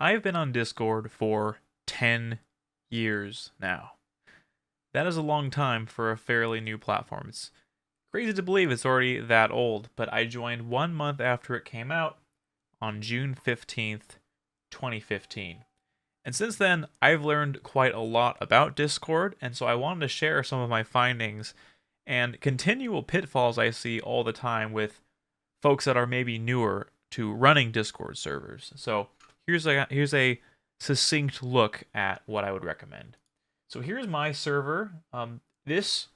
I've been on Discord for 10 years now. That is a long time for a fairly new platform. It's crazy to believe it's already that old, but I joined 1 month after it came out on June 15th, 2015. And since then, I've learned quite a lot about Discord, and so I wanted to share some of my findings and continual pitfalls I see all the time with folks that are maybe newer to running Discord servers. So here's a succinct look at what I would recommend. So here's my server. This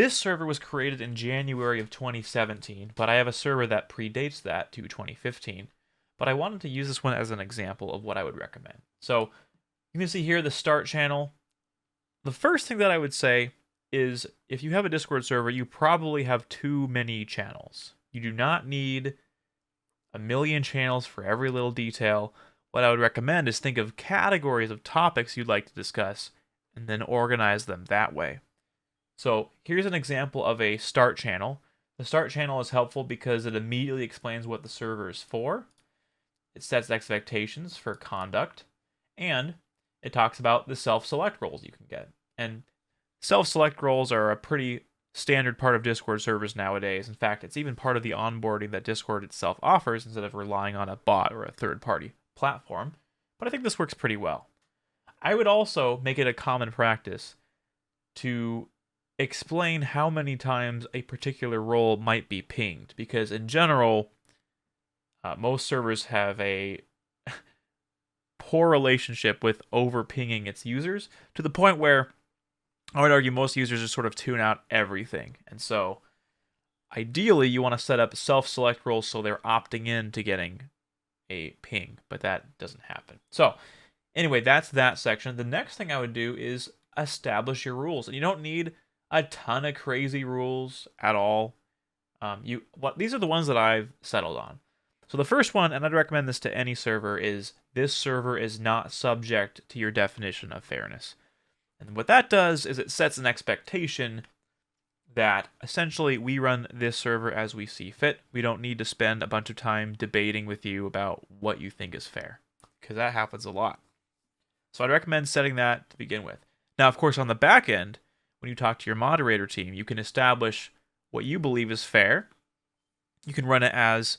server was created in January of 2017, but I have a server that predates that to 2015. But I wanted to use this one as an example of what I would recommend. So you can see here the start channel. The first thing that I would say is if you have a Discord server, you probably have too many channels. You do not need a million channels for every little detail. What I would recommend is think of categories of topics you'd like to discuss and then organize them that way. So here's an example of a start channel. The start channel is helpful because it immediately explains what the server is for. It sets expectations for conduct, and it talks about the self-select roles you can get. And self-select roles are a pretty standard part of Discord servers nowadays. In fact, it's even part of the onboarding that Discord itself offers instead of relying on a bot or a third-party platform. But I think this works pretty well. I would also make it a common practice to explain how many times a particular role might be pinged, because in general, most servers have a poor relationship with over-pinging its users to the point where I would argue most users just sort of tune out everything. And so ideally, you want to set up self-select roles so they're opting in to getting a ping, but that doesn't happen. So anyway, that's that section. The next thing I would do is establish your rules. And you don't need a ton of crazy rules at all. These are the ones that I've settled on. So the first one, and I'd recommend this to any server, is this server is not subject to your definition of fairness. And what that does is it sets an expectation that essentially we run this server as we see fit. We don't need to spend a bunch of time debating with you about what you think is fair, because that happens a lot. So I'd recommend setting that to begin with. Now, of course, on the back end, when you talk to your moderator team, you can establish what you believe is fair. You can run it as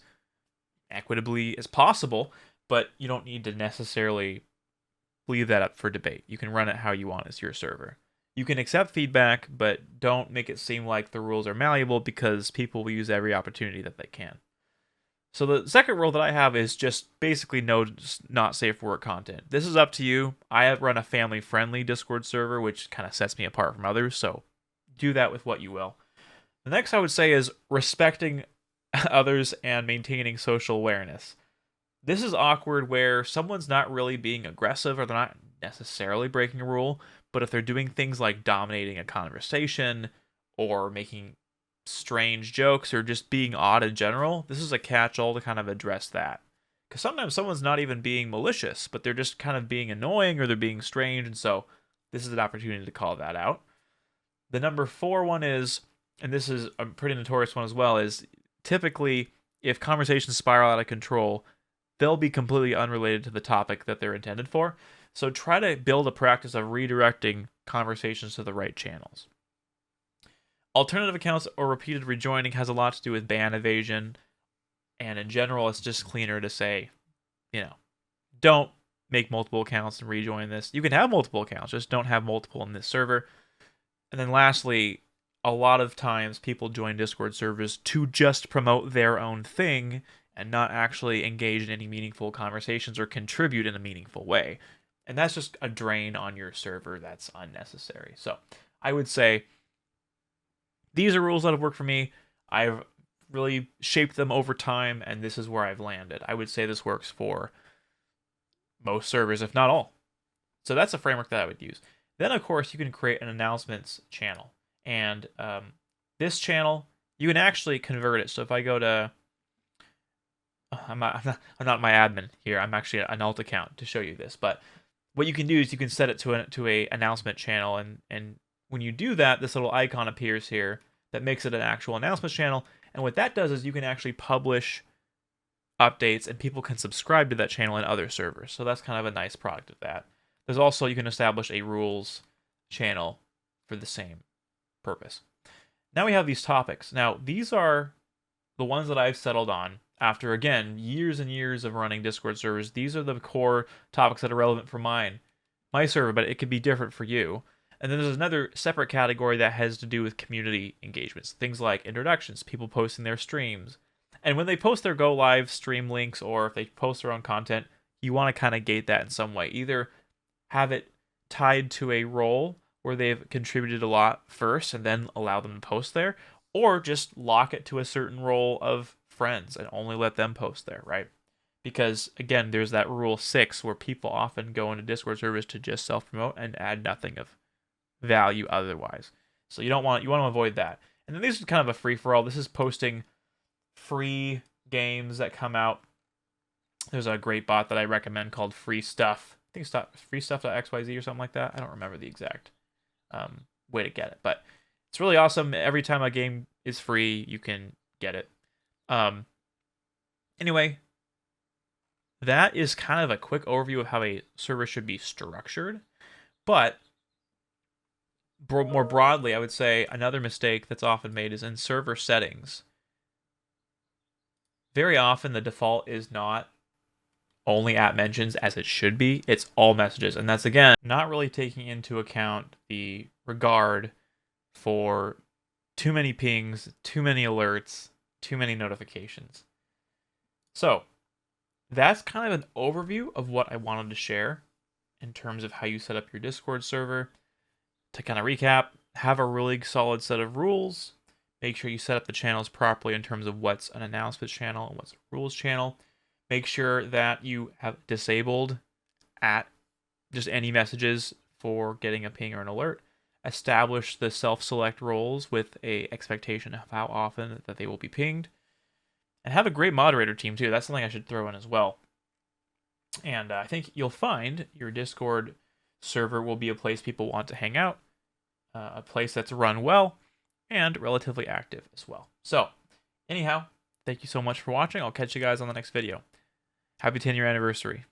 equitably as possible, but you don't need to necessarily leave that up for debate. You can run it how you want as your server. You can accept feedback, but don't make it seem like the rules are malleable, because people will use every opportunity that they can. So the second rule that I have is just basically no not safe for work content. This is up to you. I run a family-friendly Discord server, which kind of sets me apart from others, so do that with what you will. The next I would say is respecting others and maintaining social awareness. This is awkward where someone's not really being aggressive or they're not necessarily breaking a rule, but if they're doing things like dominating a conversation or making strange jokes or just being odd in general, this is a catch-all to kind of address that. Because sometimes someone's not even being malicious, but they're just kind of being annoying or they're being strange, and so this is an opportunity to call that out. The number 4 one is, and this is a pretty notorious one as well, is typically if conversations spiral out of control, they'll be completely unrelated to the topic that they're intended for. So try to build a practice of redirecting conversations to the right channels. Alternative accounts or repeated rejoining has a lot to do with ban evasion. And in general, it's just cleaner to say, don't make multiple accounts and rejoin this. You can have multiple accounts, just don't have multiple in this server. And then lastly, a lot of times people join Discord servers to just promote their own thing and not actually engage in any meaningful conversations or contribute in a meaningful way. And that's just a drain on your server that's unnecessary. So I would say these are rules that have worked for me. I've really shaped them over time, and this is where I've landed. I would say this works for most servers, if not all. So that's a framework that I would use. Then, of course, you can create an announcements channel. And this channel, you can actually convert it. So if I go to I'm not my admin here. I'm actually an alt account to show you this. But what you can do is you can set it to a announcement channel, and when you do that, this little icon appears here that makes it an actual announcements channel. And what that does is you can actually publish updates, and people can subscribe to that channel in other servers. So that's kind of a nice product of that. There's also, you can establish a rules channel for the same purpose. Now we have these topics. Now, these are the ones that I've settled on after, again, years and years of running Discord servers. These are the core topics that are relevant for my server, but it could be different for you. And then there's another separate category that has to do with community engagements. Things like introductions, people posting their streams. And when they post their go live stream links, or if they post their own content, you want to kind of gate that in some way. Either have it tied to a role where they've contributed a lot first and then allow them to post there, or just lock it to a certain role of friends and only let them post there, right? Because again, there's that rule 6 where people often go into Discord servers to just self-promote and add nothing of value otherwise. So you want to avoid that. And then this is kind of a free-for-all. This is posting free games that come out. There's a great bot that I recommend called Free Stuff. I think it's freestuff.xyz or something like that. I don't remember the exact way to get it, but it's really awesome. Every time a game is free, you can get it. Anyway, that is kind of a quick overview of how a server should be structured. But more broadly, I would say another mistake that's often made is in server settings. Very often the default is not only at mentions as it should be, it's all messages. And that's, again, not really taking into account the regard for too many pings, too many alerts, too many notifications. So that's kind of an overview of what I wanted to share in terms of how you set up your Discord server. To kind of recap, have a really solid set of rules. Make sure you set up the channels properly in terms of what's an announcements channel and what's a rules channel. Make sure that you have disabled at just any messages for getting a ping or an alert. Establish the self-select roles with a expectation of how often that they will be pinged. And have a great moderator team too. That's something I should throw in as well. And I think you'll find your Discord server will be a place people want to hang out, a place that's run well, and relatively active as well. So, anyhow, thank you so much for watching. I'll catch you guys on the next video. Happy 10-year anniversary.